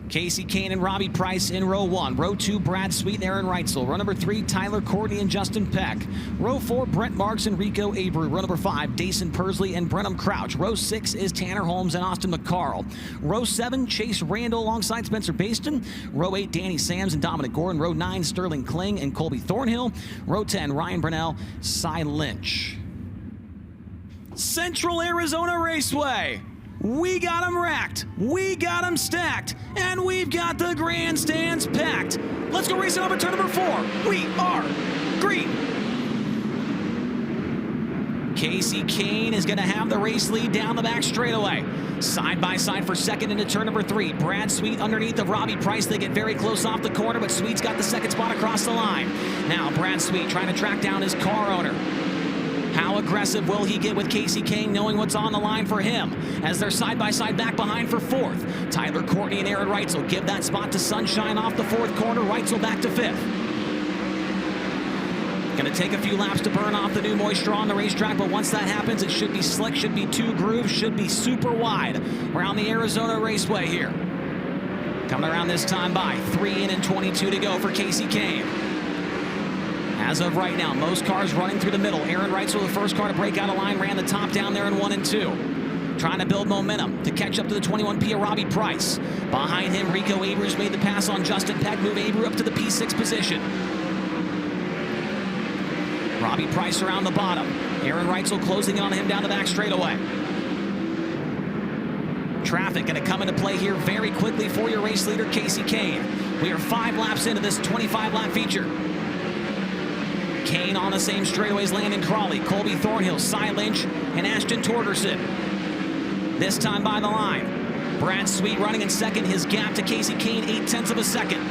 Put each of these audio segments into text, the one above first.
Kasey, Kahne, and Robbie Price in row 1. Row 2, Brad Sweet and Aaron Reutzel. Row number 3, Tyler, Courtney, and Justin Peck. Row 4, Brent Marks and Rico Abreu. Row number 5, Daison, Pursley, and Brenham Crouch. Row 6 is Tanner Holmes and Austin McCarl. Row 7, Chase Randall alongside Spencer Bayston. Row 8, Danny Sams and Dominic Gorden. Row 9, Sterling Kling and Colby Thornhill. Row 10, Ryan Bernal, Cy Lynch. Central Arizona Raceway. We got them racked, we got them stacked, and we've got the grandstands packed. Let's go racing over turn number 4. We are green. Kasey, Kahne is going to have the race lead down the back straightaway. Side by side for second into turn number 3. Brad Sweet underneath of Robbie Price. They get very close off the corner, but Sweet's got the second spot across the line. Now Brad Sweet trying to track down his car owner. How aggressive will he get with Kasey, Kahne, knowing what's on the line for him? As they're side-by-side back behind for 4th. Tyler, Courtney, and Aaron Reutzel give that spot to Sunshine off the 4th corner. Reutzel back to 5th. Going to take a few laps to burn off the new moisture on the racetrack, but once that happens, it should be slick, should be 2 grooves, should be super wide around the Arizona Raceway here. Coming around this time by 3 in and 22 to go for Kasey, Kahne. As of right now, most cars running through the middle. Aaron Reutzel, the first car to break out of line, ran the top down there in 1 and 2. Trying to build momentum to catch up to the 21P of Robbie Price. Behind him, Rico Abreu's made the pass on Justin Peck, move Abreu up to the P6 position. Robbie Price around the bottom. Aaron Reutzel closing in on him down the back straightaway. Traffic going to come into play here very quickly for your race leader, Kasey, Kahne. We are 5 laps into this 25-lap feature. Kahne on the same straightaways, Landon Crawley, Colby Thornhill, Cy Lynch, and Ashton Torgerson. This time by the line. Brad Sweet running in second. His gap to Kasey, Kahne, 0.8 of a second.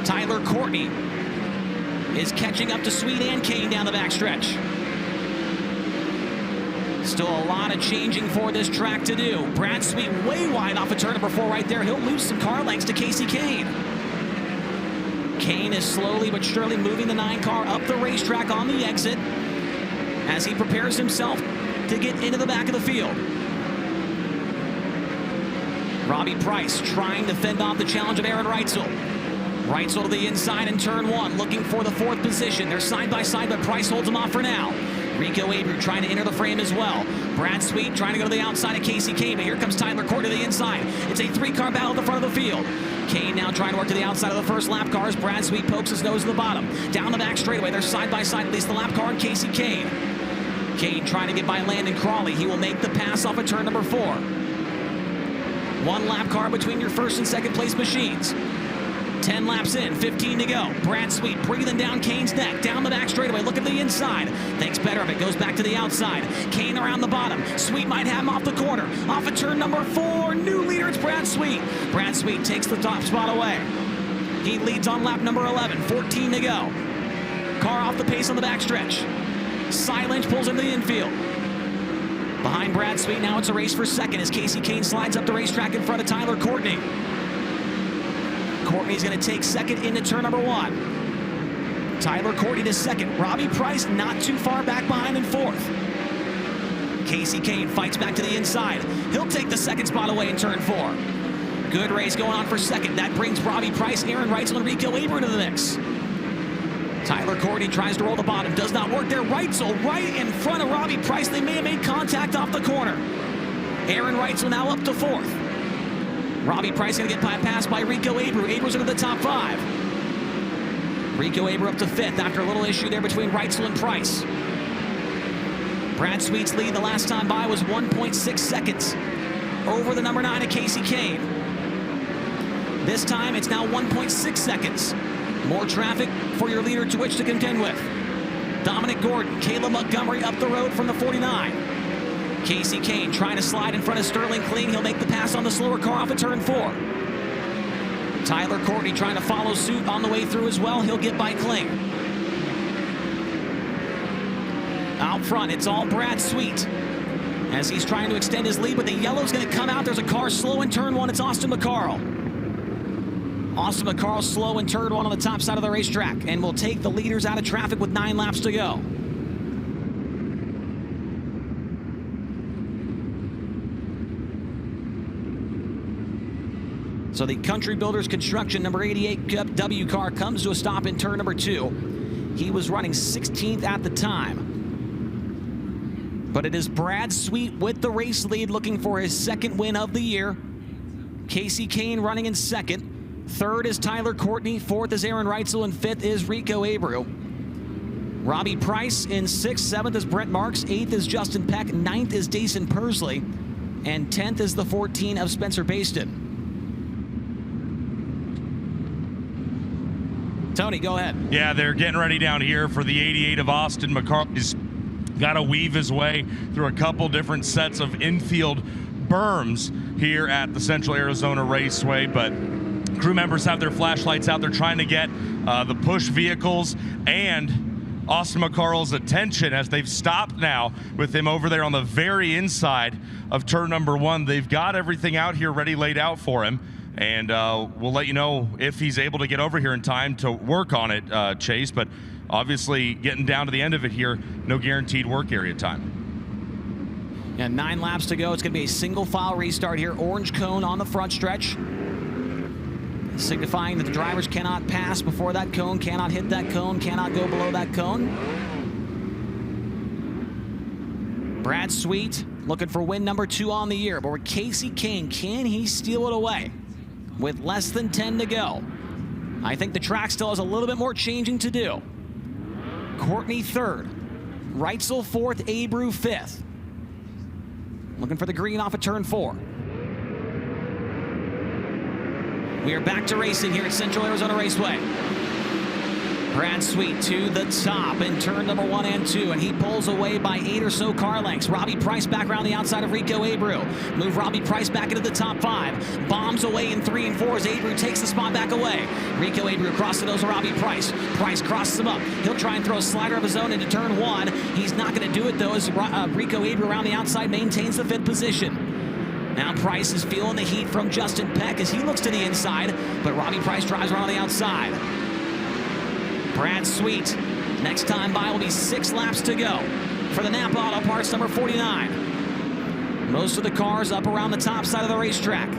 Tyler Courtney is catching up to Sweet and Kahne down the backstretch. Still a lot of changing for this track to do. Brad Sweet way wide off of turn number 4 right there. He'll lose some car lengths to Kasey, Kahne. Kahne is slowly but surely moving the 9 car up the racetrack on the exit as he prepares himself to get into the back of the field. Robbie Price trying to fend off the challenge of Aaron Reutzel. Reutzel to the inside in turn 1, looking for the 4th position. They're side by side, but Price holds him off for now. Rico Abreu trying to enter the frame as well. Brad Sweet trying to go to the outside of Kasey, Kahne, but here comes Tyler Courtney to the inside. It's a 3-car battle at the front of the field. Kahne now trying to work to the outside of the first lap cars. Brad Sweet pokes his nose to the bottom. Down the back straightaway, they're side by side, at least the lap car and Kasey, Kahne. Kahne trying to get by Landon Crawley. He will make the pass off of turn number 4. 1 lap car between your first and second place machines. 10 laps in, 15 to go. Brad Sweet breathing down Kahne's neck. Down the back straightaway, look at the inside. Thinks better of it, goes back to the outside. Kahne around the bottom. Sweet might have him off the corner. Off of turn number 4, new leader, it's Brad Sweet. Brad Sweet takes the top spot away. He leads on lap number 11, 14 to go. Car off the pace on the backstretch. Cy Lynch pulls into the infield. Behind Brad Sweet, now it's a race for second as Kasey, Kahne slides up the racetrack in front of Tyler Courtney. Courtney's going to take second into turn number 1. Tyler Courtney to second. Robbie Price not too far back behind in 4th. Kasey, Kahne fights back to the inside. He'll take the second spot away in turn 4. Good race going on for second. That brings Robbie Price, Aaron Reutzel, and Rico Abreu to the mix. Tyler Courtney tries to roll the bottom. Does not work there. Reutzel right in front of Robbie Price. They may have made contact off the corner. Aaron Reutzel now up to 4th. Robbie Price going to get passed by Rico Abreu. Abreu's into the top 5. Rico Abreu up to 5th after a little issue there between Reutzel and Price. Brad Sweet's lead the last time by was 1.6 seconds over the number 9 of Kasey, Kahne. This time it's now 1.6 seconds. More traffic for your leader to which to contend with. Dominic Gorden, Caleb Montgomery up the road from the 49. Kasey, Kahne trying to slide in front of Sterling Kling. He'll make the pass on the slower car off of turn 4. Tyler Courtney trying to follow suit on the way through as well. He'll get by Kling. Out front, it's all Brad Sweet as he's trying to extend his lead, but the yellow's going to come out. There's a car slow in turn 1. It's Austin McCarl. Austin McCarl slow in turn 1 on the top side of the racetrack and will take the leaders out of traffic with 9 laps to go. So the Country Builders Construction number 88 W car comes to a stop in turn number 2. He was running 16th at the time. But it is Brad Sweet with the race lead, looking for his second win of the year. Kasey Kahne running in second. Third is Tyler Courtney. Fourth is Aaron Reutzel. And fifth is Rico Abreu. Robbie Price in sixth. Seventh is Brent Marks. Eighth is Justin Peck. Ninth is Daison Pursley. And 10th is the 14 of Spencer Bayston. Tony, go ahead. Yeah, they're getting ready down here for the 88 of Austin. McCarl has got to weave his way through a couple different sets of infield berms here at the Central Arizona Raceway, but crew members have their flashlights out. They're trying to get the push vehicles and Austin McCarl's attention as they've stopped now with him over there on the very inside of turn number 1. They've got everything out here ready, laid out for him. And we'll let you know if he's able to get over here in time to work on it, Chase. But obviously, getting down to the end of it here, no guaranteed work area time. And 9 laps to go. It's going to be a single file restart here. Orange cone on the front stretch, signifying that the drivers cannot pass before that cone, cannot hit that cone, cannot go below that cone. Brad Sweet looking for win number 2 on the year. But with Kasey Kahne, can he steal it away? With less than 10 to go. I think the track still has a little bit more changing to do. Courtney third. Reutzel fourth. Abreu fifth. Looking for the green off of turn 4. We are back to racing here at Central Arizona Raceway. Brad Sweet to the top in turn number 1 and 2, and he pulls away by 8 or so car lengths. Robbie Price back around the outside of Rico Abreu. Move Robbie Price back into the top 5. Bombs away in 3 and 4 as Abreu takes the spot back away. Rico Abreu across the nose of Robbie Price. Price crosses him up. He'll try and throw a slider of his own into turn 1. He's not going to do it, though, as Rico Abreu around the outside maintains the 5th position. Now Price is feeling the heat from Justin Peck as he looks to the inside, but Robbie Price drives around the outside. Brad Sweet, next time by will be 6 laps to go for the Napa Auto Parts number 49. Most of the cars up around the top side of the racetrack.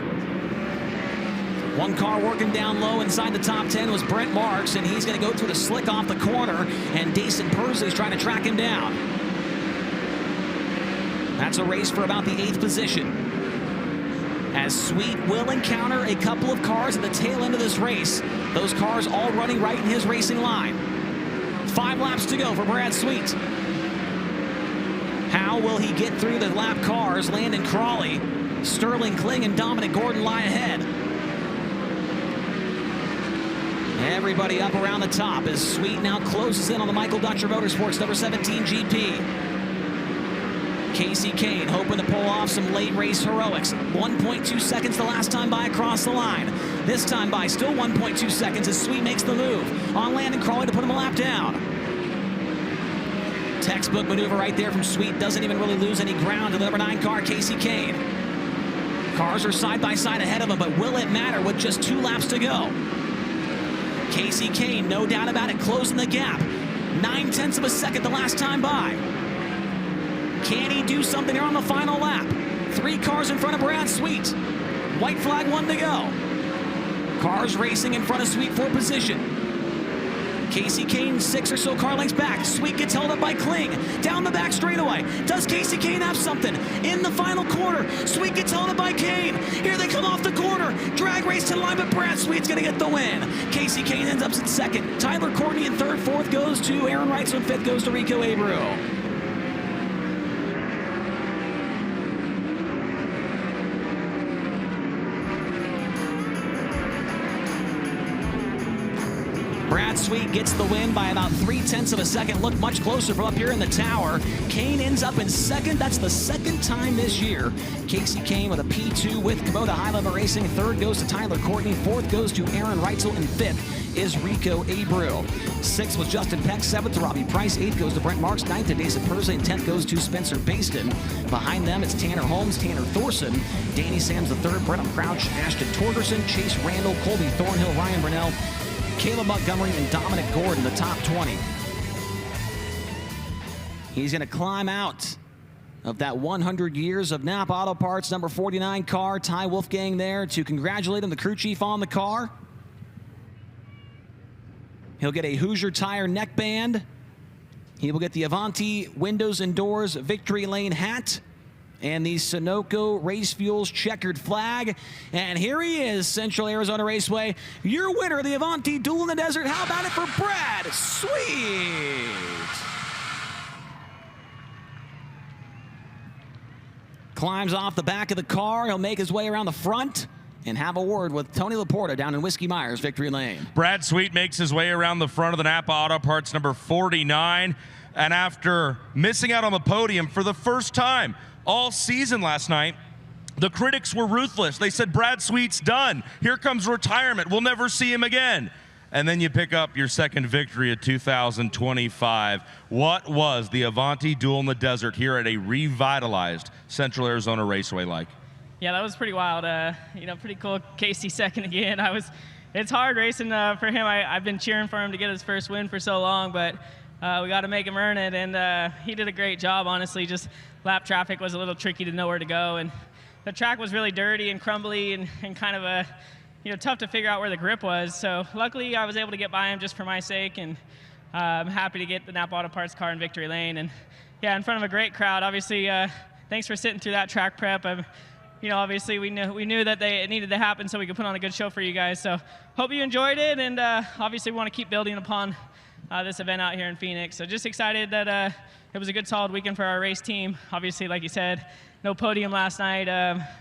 One car working down low inside the top 10 was Brent Marks, and he's going to go through the slick off the corner, and Daison Pursley's trying to track him down. That's a race for about the 8th position. As Sweet will encounter a couple of cars at the tail end of this race. Those cars all running right in his racing line. 5 laps to go for Brad Sweet. How will he get through the lap cars? Landon Crawley, Sterling Kling, and Dominic Gorden lie ahead. Everybody up around the top as Sweet now closes in on the Michael Dutcher Motorsports number 17 GP. Kasey Kahne hoping to pull off some late race heroics. 1.2 seconds the last time by across the line. This time by still 1.2 seconds as Sweet makes the move on Landon Crawley to put him a lap down. Textbook maneuver right there from Sweet. Doesn't even really lose any ground to the number 9 car, Kasey Kahne. Cars are side by side ahead of him, but will it matter with just 2 laps to go? Kasey Kahne, no doubt about it, closing the gap. 0.9 of a second the last time by. Can he do something here on the final lap? 3 cars in front of Brad Sweet. White flag 1 to go. Cars racing in front of Sweet for position. Kasey Kahne 6 or so car lengths back. Sweet gets held up by Kling. Down the back straightaway. Does Kasey Kahne have something? In the final corner. Sweet gets held up by Kahne. Here they come off the corner. Drag race to the line, but Brad Sweet's going to get the win. Kasey Kahne ends up in 2nd. Tyler Courtney in 3rd. 4th goes to Aaron Reutzel, and 5th goes to Rico Abreu. Brad Sweet gets the win by about 0.3 of a second. Look much closer from up here in the tower. Kahne ends up in 2nd. That's the 2nd time this year. Kasey Kahne with a P2 with Kubota High Level Racing. 3rd goes to Tyler Courtney. 4th goes to Aaron Reutzel. And 5th is Rico Abreu. 6th was Justin Peck. 7th to Robbie Price. 8th goes to Brent Marks. 9th to Daison Pursley. And 10th goes to Spencer Bayston. Behind them, it's Tanner Holmes, Tanner Thorson, Danny Sams III, Brent Crouch, Ashton Torgerson, Chase Randall, Colby Thornhill, Ryan Bernal, Caleb Montgomery, and Dominic Gorden, the top 20. He's going to climb out of that 100 years of Napa Auto Parts number 49 car. Ty Wolfgang there to congratulate him, the crew chief on the car. He'll get a Hoosier Tire neckband. He will get the Avanti Windows and Doors Victory Lane hat and the Sunoco Race Fuels checkered flag. And here he is, Central Arizona Raceway, your winner, the Avanti Duel in the Desert. How about it for Brad? Sweet. Climbs off the back of the car. He'll make his way around the front and have a word with Tony Laporta down in Whiskey Myers Victory Lane. Brad Sweet makes his way around the front of the Napa Auto Parts number 49. And after missing out on the podium for the first time all season last night, the critics were ruthless. They said, Brad Sweet's done. Here comes retirement. We'll never see him again. And then you pick up your second victory of 2025. What was the Avanti Duel in the Desert here at a revitalized Central Arizona Raceway like? Yeah, that was pretty wild. Pretty cool. Kasey second again. It's hard racing for him. I've been cheering for him to get his first win for so long, but we got to make him earn it. And he did a great job, honestly. Just lap traffic was a little tricky to know where to go, and the track was really dirty and crumbly and kind of tough to figure out where the grip was. So luckily, I was able to get by him just for my sake, and I'm happy to get the Napa Auto Parts car in Victory Lane. And yeah, in front of a great crowd. Obviously, thanks for sitting through that track prep. Obviously we knew that it needed to happen so we could put on a good show for you guys. So hope you enjoyed it, and obviously we want to keep building upon this event out here in Phoenix. So just excited that it was a good solid weekend for our race team. Obviously, like you said, no podium last night,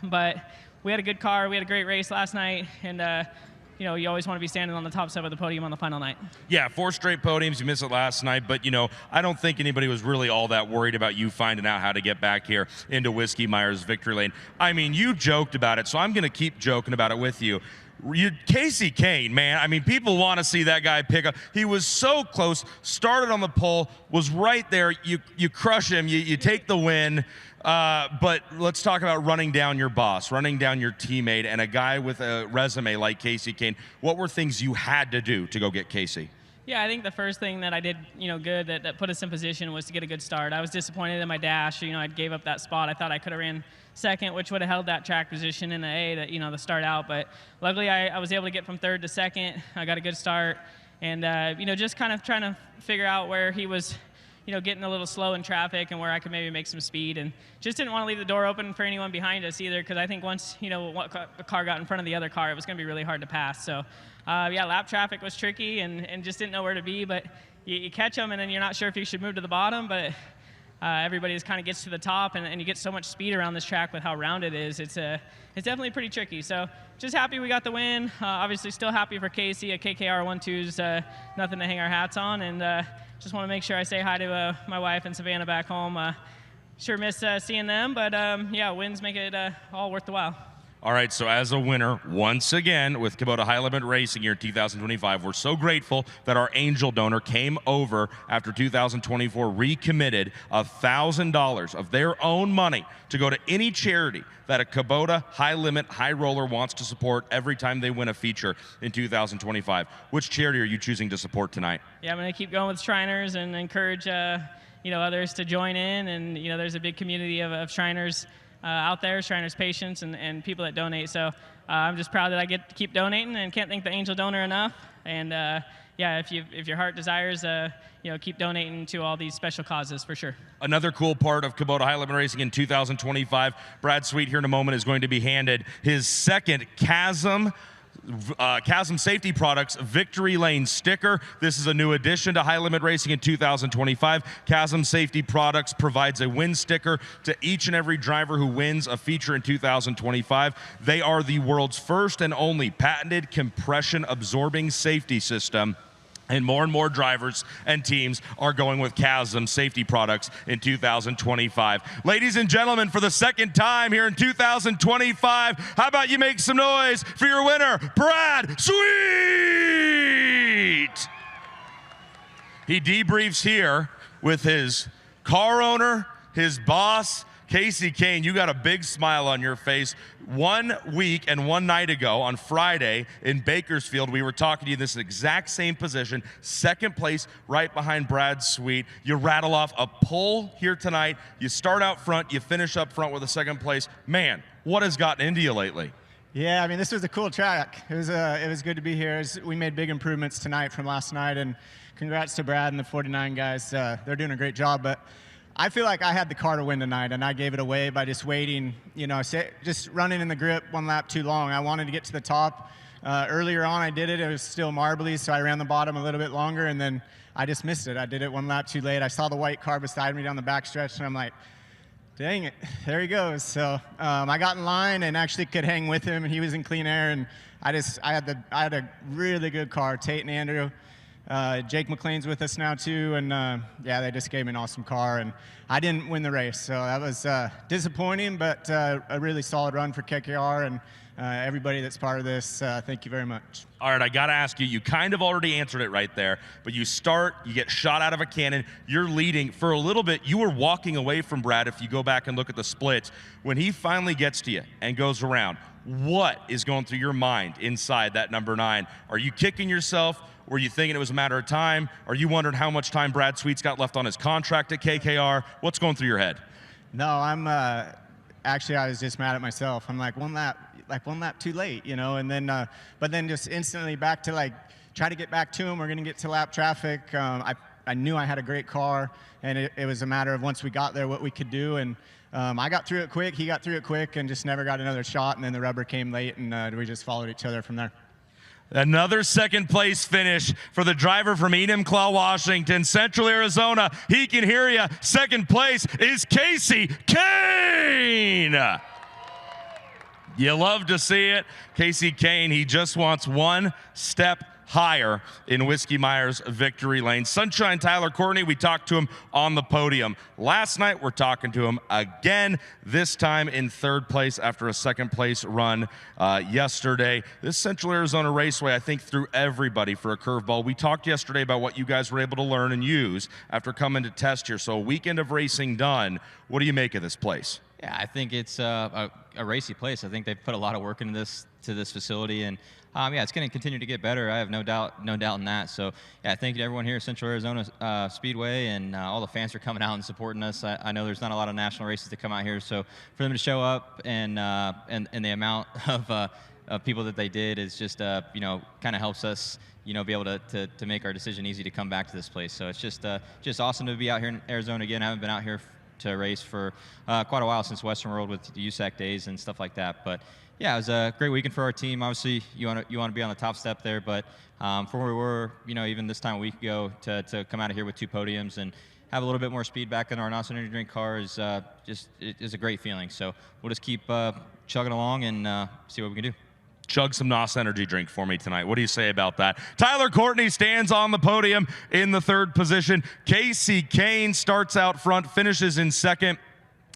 but we had a good car. We had a great race last night, and you always want to be standing on the top step of the podium on the final night. Yeah, 4 straight podiums. You missed it last night, but, I don't think anybody was really all that worried about you finding out how to get back here into Whiskey Myers Victory Lane. I mean, you joked about it, so I'm going to keep joking about it with you. Kasey Kahne, man, people want to see that guy pick up. He was so close, started on the pole, was right there. You crush him, you take the win. But let's talk about running down your boss, running down your teammate, and a guy with a resume like Kasey Kahne. What were things you had to do to go get Kasey? Yeah, I think the first thing that I did, good, that put us in position was to get a good start. I was disappointed in my dash. I gave up that spot. I thought I could have ran second, which would have held that track position in the A, the start out. But luckily, I was able to get from third to second. I got a good start, and just kind of trying to figure out where he was, getting a little slow in traffic and where I could maybe make some speed, and just didn't want to leave the door open for anyone behind us either, because I think once a car got in front of the other car, it was going to be really hard to pass. So yeah, lap traffic was tricky and just didn't know where to be, but you catch them and then you're not sure if you should move to the bottom, but everybody just kind of gets to the top, and you get so much speed around this track with how round it is. It's definitely pretty tricky. So just happy we got the win. Obviously still happy for Kasey. A KKR 1-2's nothing to hang our hats on, and just want to make sure I say hi to my wife and Savannah back home. Sure miss seeing them, but yeah, wins make it all worth the while. All right, so as a winner, once again, with Kubota High Limit Racing here in 2025, we're so grateful that our angel donor came over after 2024, recommitted $1,000 of their own money to go to any charity that a Kubota High Limit High Roller wants to support every time they win a feature in 2025. Which charity are you choosing to support tonight? Yeah, I'm going to keep going with Shriners and encourage others to join in, and there's a big community of Shriners out there, Shriners patients and people that donate. So I'm just proud that I get to keep donating, and can't thank the angel donor enough. And yeah, if your heart desires, keep donating to all these special causes for sure. Another cool part of Kubota High Limit Racing in 2025, Brad Sweet here in a moment is going to be handed his second Casa Safety Products Victory Lane sticker. This is a new addition to High Limit Racing in 2025. Casa Safety Products provides a win sticker to each and every driver who wins a feature in 2025. They are the world's first and only patented compression absorbing safety system. And more drivers and teams are going with Casa Safety Products in 2025. Ladies and gentlemen, for the second time here in 2025, how about you make some noise for your winner, Brad Sweet? He debriefs here with his car owner, his boss, Kasey Kahne, you got a big smile on your face. 1 week and 1 night ago on Friday in Bakersfield, we were talking to you in this exact same position, second place right behind Brad Sweet. You rattle off a pole here tonight. You start out front, you finish up front with a second place. Man, what has gotten into you lately? Yeah, I mean, this was a cool track. It was good to be here. We made big improvements tonight from last night, and congrats to Brad and the 49 guys. They're doing a great job, but I feel like I had the car to win tonight, and I gave it away by just waiting, just running in the grip 1 lap too long. I wanted to get to the top. Earlier on, I did it. It was still marbly, so I ran the bottom a little bit longer, and then I just missed it. I did it 1 lap too late. I saw the white car beside me down the backstretch, and I'm like, dang it, there he goes. So I got in line and actually could hang with him, and he was in clean air, and I had a really good car. Tate and Andrew. Jake McLean's with us now too, and yeah, they just gave me an awesome car, and I didn't win the race, so that was disappointing, but a really solid run for KKR and everybody that's part of this. Thank you very much. All right, I got to ask you, you kind of already answered it right there, but you get shot out of a cannon, you're leading. For a little bit, you were walking away from Brad if you go back and look at the splits. When he finally gets to you and goes around, what is going through your mind inside that number 9? Are you kicking yourself? Were you thinking it was a matter of time? Are you wondering how much time Brad Sweet's got left on his contract at KKR? What's going through your head? No, I'm actually, I was just mad at myself. I'm like one lap too late, and then but then just instantly back to try to get back to him. We're gonna get to lap traffic. I knew I had a great car, and it was a matter of once we got there what we could do, and I got through it quick, he got through it quick, and just never got another shot, and then the rubber came late, and we just followed each other from there. Another second place finish for the driver from Enumclaw, Washington, Central Arizona. He can hear you. Second place is Kasey Kahne. You love to see it. Kasey Kahne, he just wants one step higher in Whiskey Myers victory lane. Sunshine Tyler Courtney, we talked to him on the podium. Last night, we're talking to him again, this time in third place after a second place run yesterday. This Central Arizona Raceway, I think, threw everybody for a curveball. We talked yesterday about what you guys were able to learn and use after coming to test here. So a weekend of racing done. What do you make of this place? Yeah, I think it's a racy place. I think they've put a lot of work into this facility, and yeah, it's going to continue to get better. I have no doubt in that. So yeah, thank you to everyone here at Central Arizona Speedway, and all the fans are coming out and supporting us. I know there's not a lot of national races that come out here, so for them to show up and the amount of people that they did is just kind of helps us be able to make our decision easy to come back to this place. So it's just awesome to be out here in Arizona again. I haven't been out here to race for quite a while, since Western World with the USAC days and stuff like that. But yeah, it was a great weekend for our team. Obviously, you want to be on the top step there, but from where we were, even this time a week ago, to come out of here with 2 podiums and have a little bit more speed back in our NOS Energy Drink car is a great feeling. So we'll just keep chugging along and see what we can do. Chug some NOS energy drink for me tonight. What do you say about that? Tyler Courtney stands on the podium in the third position. Kasey Kahne starts out front, finishes in second.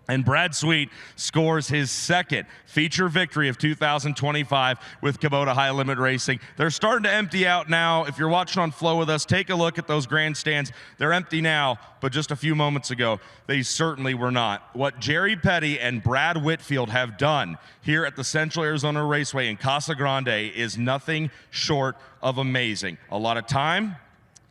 And Brad Sweet scores his second feature victory of 2025 with Kubota High Limit Racing. They're starting to empty out now. If you're watching on Flow with us, take a look at those grandstands. They're empty now, but just a few moments ago, they certainly were not. What Jerry Petty and Brad Whitfield have done here at the Central Arizona Raceway in Casa Grande is nothing short of amazing. A lot of time,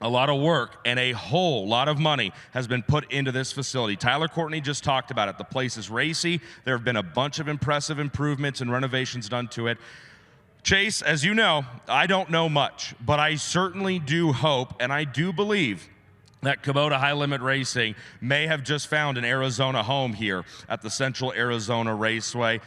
a lot of work, and a whole lot of money has been put into this facility. Tyler Courtney just talked about it. The place is racy. There have been a bunch of impressive improvements and renovations done to it. Chase, as you know, I don't know much, but I certainly do hope, and I do believe that Kubota High Limit Racing may have just found an Arizona home here at the Central Arizona Raceway.